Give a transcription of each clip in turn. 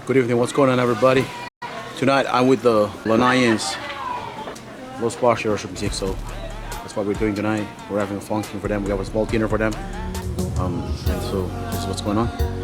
Good evening, what's going on, everybody? Tonight I'm with the Lanaians, Los Partials music, so that's what we're doing tonight. We're having a function for them, we have a small dinner for them. And so this is what's going on.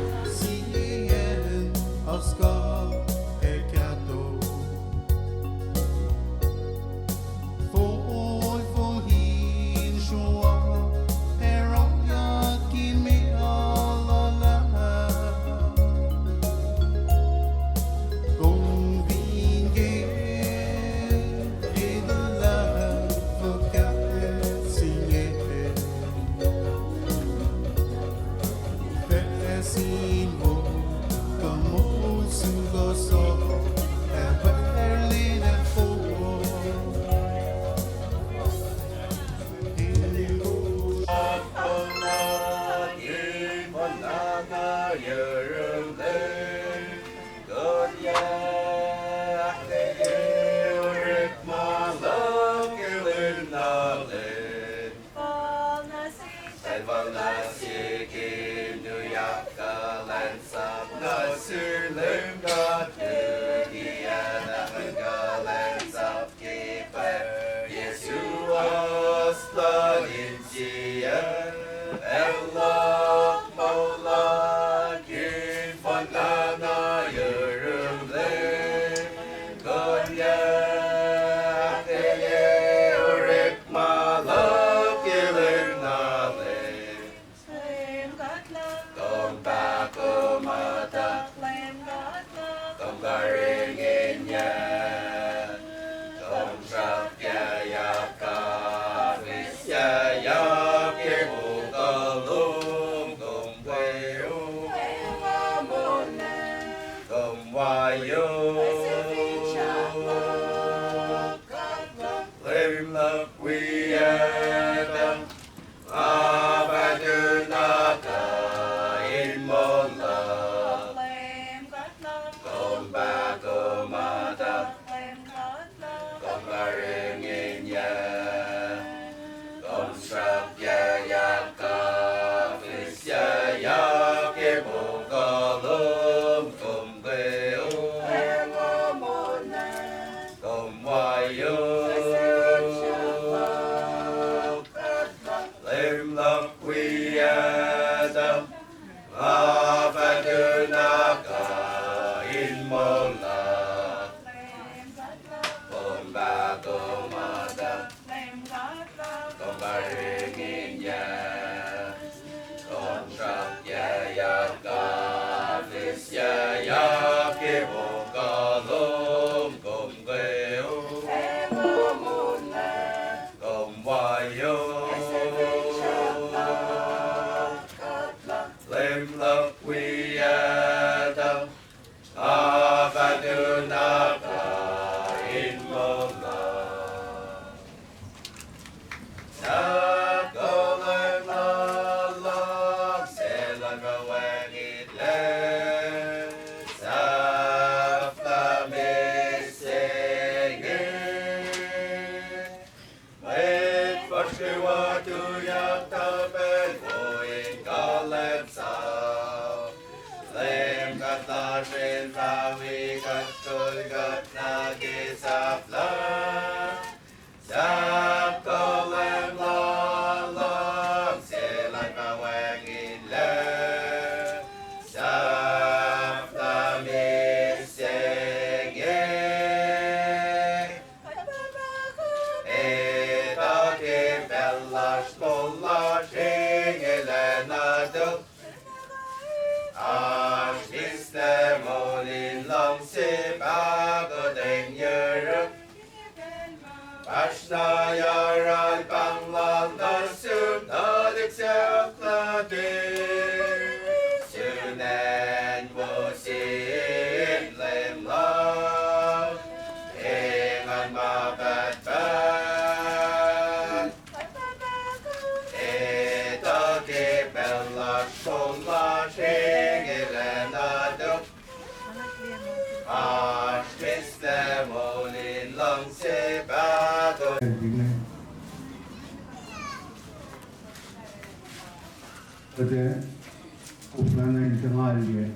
Kosraean Lanai Community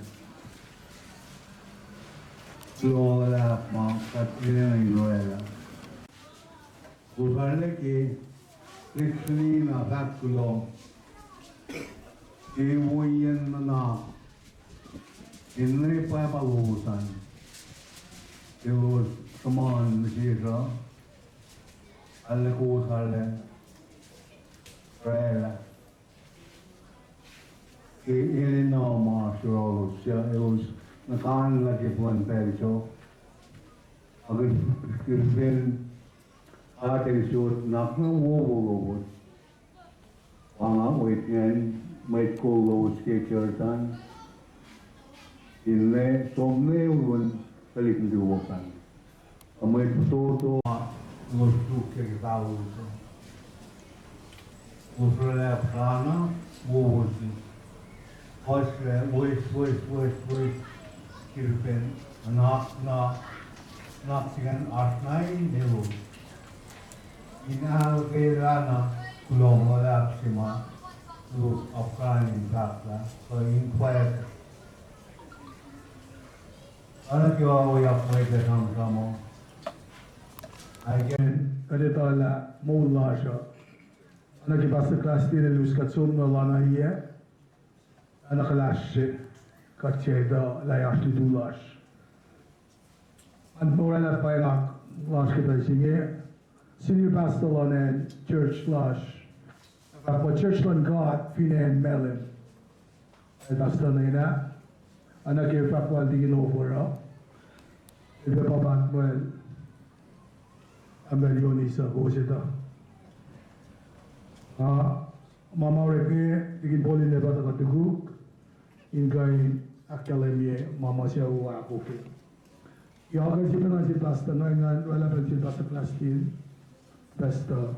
Luang la mang kat ini noela. Bukan lagi literally na kat kulong. Iwoyan na ini pa palusan. Itu teman sisa. Alle kusale. Rela. Ini nama suralus ya elus. Nakan lagi Pohnpei so. Agar kirben ate so nakna wo Wanga witness may kulo skechurtan. Ile somne un balik duokan. Amay toto gusto ke tao. Usre prana wo Kosraean Lanai Kirpen sigan artnai delu inal kerana kulong wala sima lu afran takla so in quiet ana kyo ya mai de tham samo again kadeta la mulla sha ana ki bas class tine lus katsum Lanaians ana class Kaceda layash dulash. And Morena Painak Lash Kitashige, Senior Pastor Lanai Church Lash, but Church Lan God, Finan Melon, and Pastor Nina, and I gave up one thing over up. If the Papa well, I'm very Yonisa Hoseta. Mama Reke, you can pull in the Bata Katuku, in Guy. Academia mama siya uwa ako po. Yagan siya na si Pastor Lanai, wala pa siya Pastor Plastin, Pastor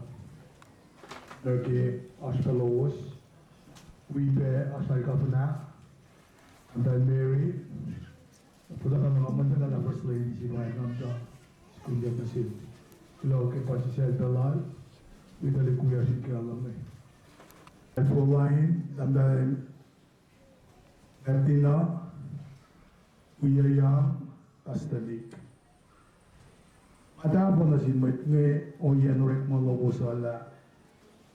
Derke Ashpelos, Wipe Ashpal Kapuna, and then Mary. Puta ka mga manda na First Lady si Maya Namda, si Kuya Pasid. Kilo kay pa si Sel Dalal, widali Kuya si Kialam eh. And for line, damdahin Bertina, Uyayang, Pastadik. Atapon na si Mike nge o yanurek mo lobo sa ala.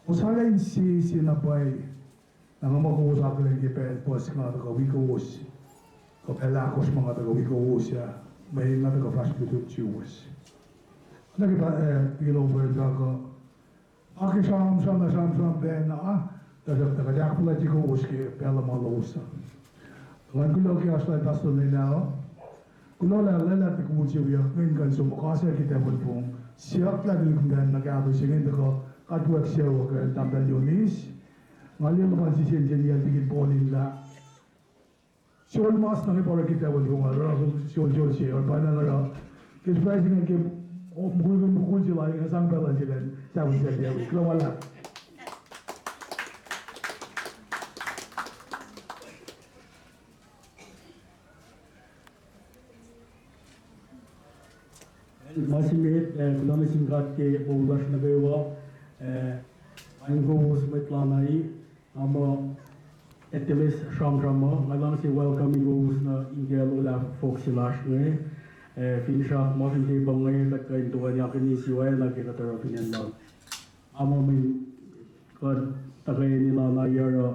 Usala in si sinapay na nga makuusak lang kipet pos nga taga-wikawos. Kapelakos mga taga-wikawos ya. May nga taga-flash bitut chiwas. Nagipa pilover daga. Aki sam ben na taga-jak pala chikawos ki pela malosa. Ngan kulo ki asal pastor nila, kulo la te kumuchi wiya ngayon kan sumukasa kita pun siap lagi kumdan nagado siya ngayon ko katwak siya wag tambal Yunis, ngayon naman si siya niya bigin polin la. Siol mas nang ipora kita pun siol siya or paano na kasi price nga kim mukul sila yung asang pala sila sabi siya kulo wala. Masimit, kami singkat ke Baudas Nagawa, Anggo Smith Lanai, Amo Etilis Shamrama, Ngalang si welcome Ingos na Ingel Ula Foxilash ne, Finisha Mosinti Bangay, Lakain Tuwan Yakin Isiway, Laki Katara Pinendag. Amo min Kad Takay nila na Yara,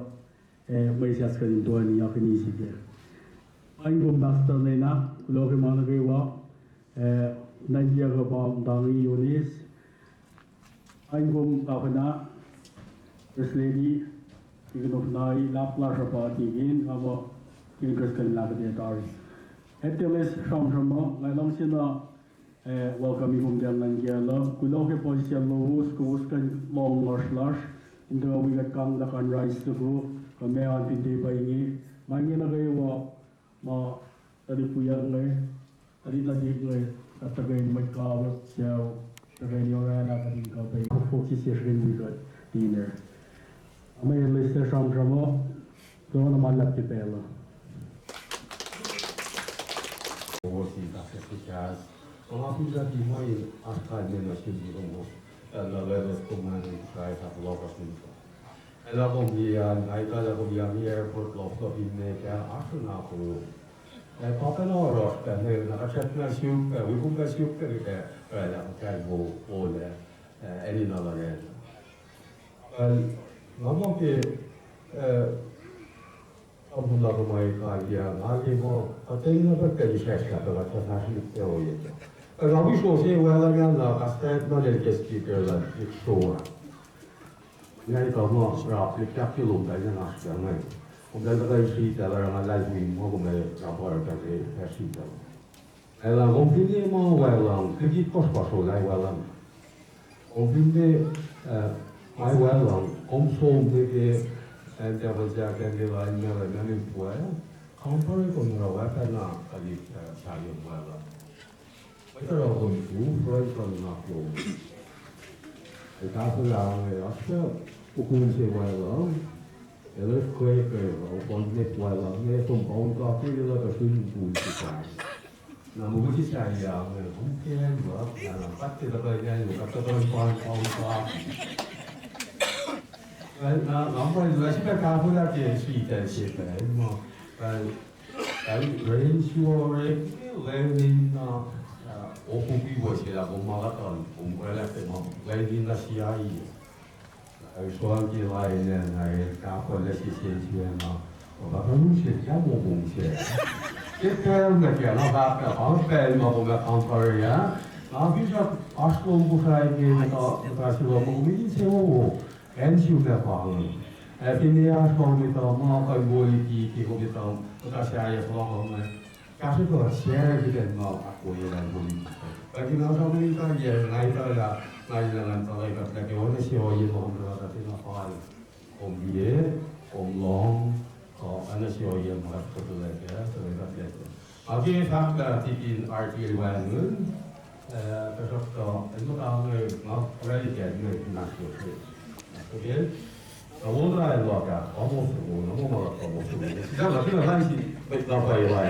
may siyas ka din Tuwan Yakin Isiway. Anggo Basta Nena, Kuloki Managawa, Nandiya ka ba dangi Yunis? Anggo Kakana, First Lady, Ignofnai, Lapla Shapa Tigin, Amo Ingres Kalakadetari. Etilis Shamrama, Ngalang sina welcome from Lanaians, Kuloke Position Lowus, Kuskan Long Marsh, into a wigat Kang Lakan Rice to go, Kamean Pinte Paingi, Mangina Gawa, Ma Tadipuyan, Tadilagi. Katagain may kawat siya, tagain yung rana kating kapay. Focus siya rin wigat dinner. May lister samsra mo, doon naman lang kipela. Osi kasi sikas, kung ako sa di mo yung akad nila sindi mo, lalo kumanin kaya sa lokas nito. Alam ko biyan, ay kala ko biyan airport loft of in kaya aso na ako. Papen orosta, nakasatna siukka, wikumka siukka rita kai ole elinalainen. Ngamoke avulla kumai kaikia, ngakimo atenga pakkeli säästäpä vaikka nähnyt teojet. Raviso se uudella jännä kastaa näiden keskiköllä yksi suora. Näitä on maa raaplikka kilumpäisen askel näin. On tällä kai siitä verran läihin mokumme raportasi siitä. Ela on pinne maailman, kaikki kospasu läivälän. On pinne maailman, on suomike, en tiedä jääkendillä en ole mennyt puolella. Kampari kun raapena kali sääjön puolella. Mitä on juuri nakluun. Tässä on asia puhuisi puolella. Eller kveker och bonnepuella med som bonga till att synpunkter på. När man vill säga om det var när fattigt att börja ju att ta en bonga. När man vill läsa på kaffe att det är sviten sitter men range war learning och vi var så där om maraton om learning CI Suomalainen kaapolesi sieltä on uusi ja muusi. Sitten mekin on vähän Pohnpei makumme Pohnpeia. Aavissa askuun kusaikin ta silloin kun se on ensimmäinen paljon. Pieniä suomita maakai muolikiiki huvita tässä ja suomalainen. Käsitellä selkeän maakujen muolikiiki. Kaikki naisomita ja näitä ja Lanaians talaikat näki onneksi hoihin mahdollista siinä paljon. On vie, on long, annesi hoihin mahdollista tulee käydä. Aki fakta tikin artiiliväännön. Tässä en ole realitet nyt näkyy. Okei. Mulla ei luokaa omustuvuun, mulla omustuvuun. Sitä länsi tapailaa.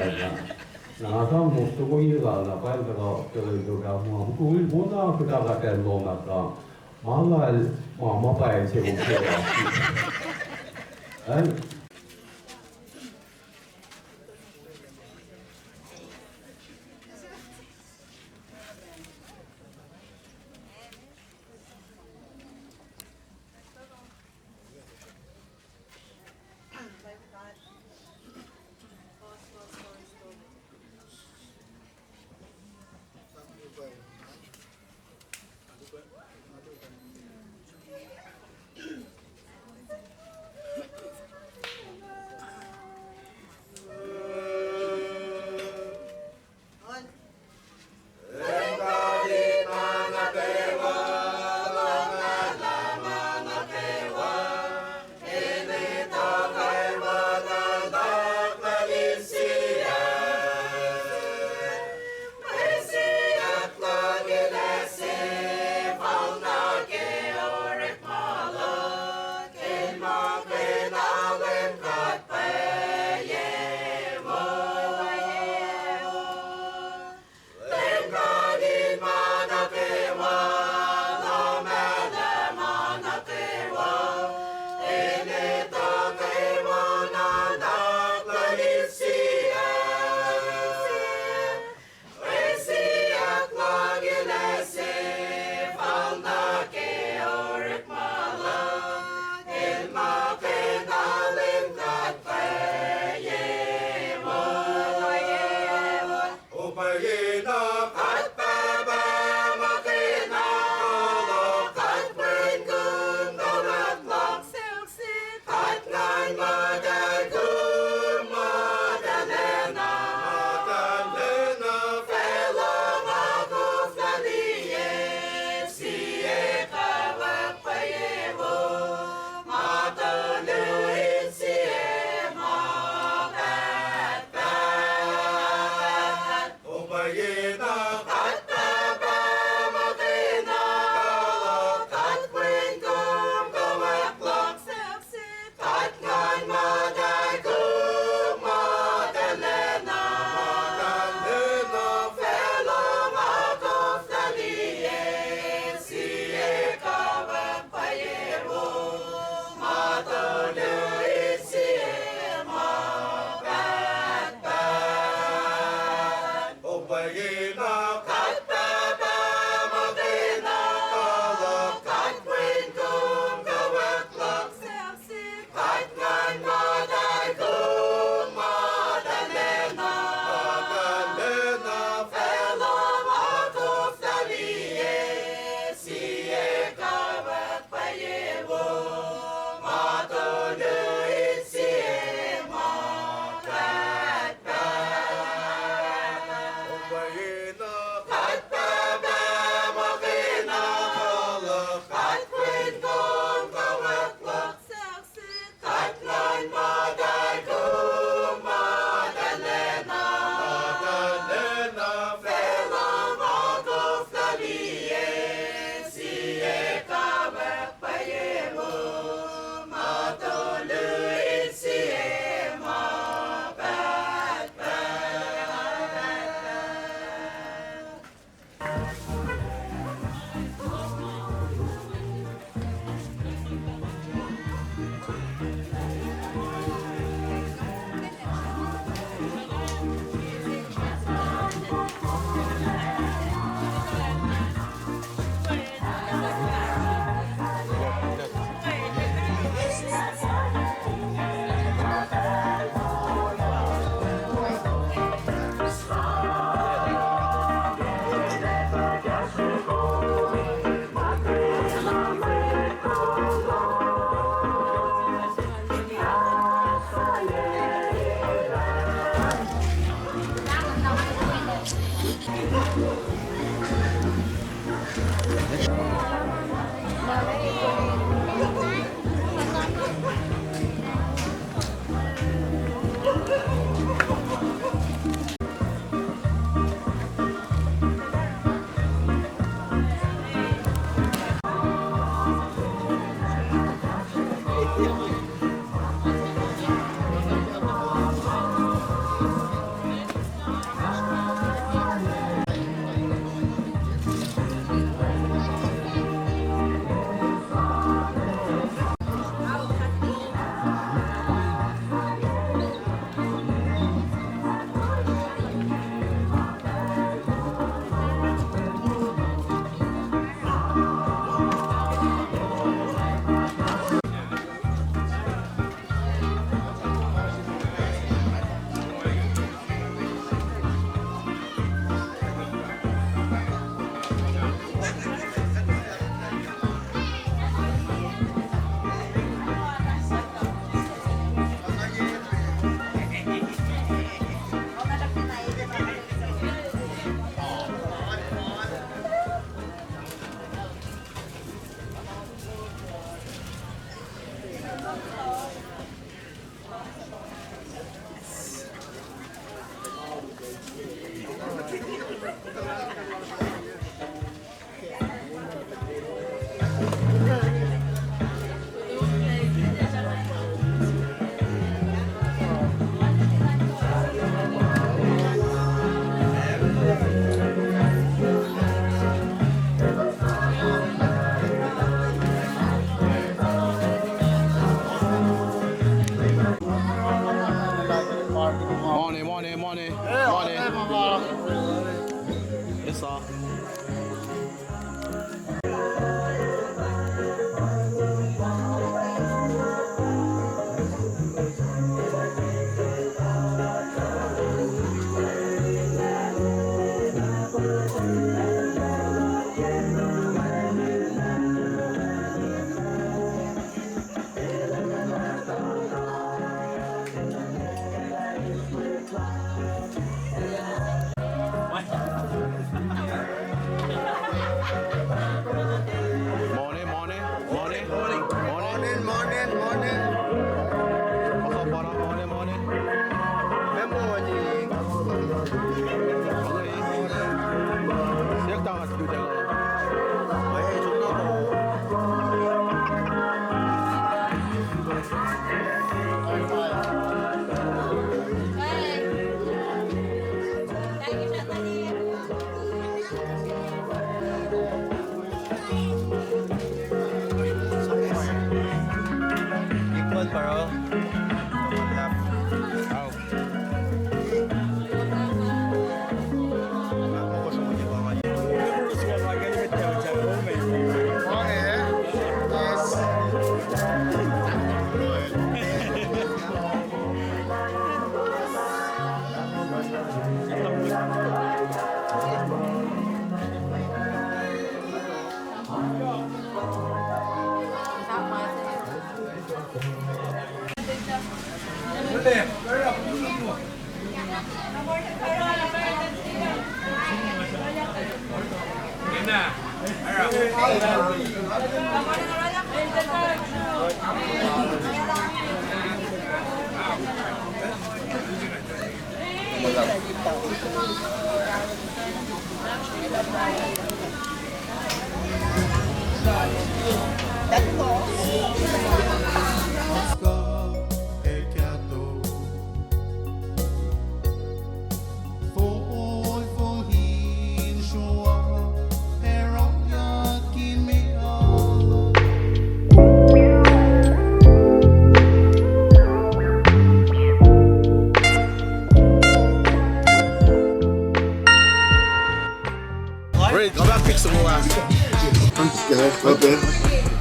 Nah, kamu mesti kuilah, lah, kalau itu kamu, kuil puna kita akan lomata, malah mama pakai sebungkus. Morning. Yes, sir. Ready, come back, fix the last. Okay.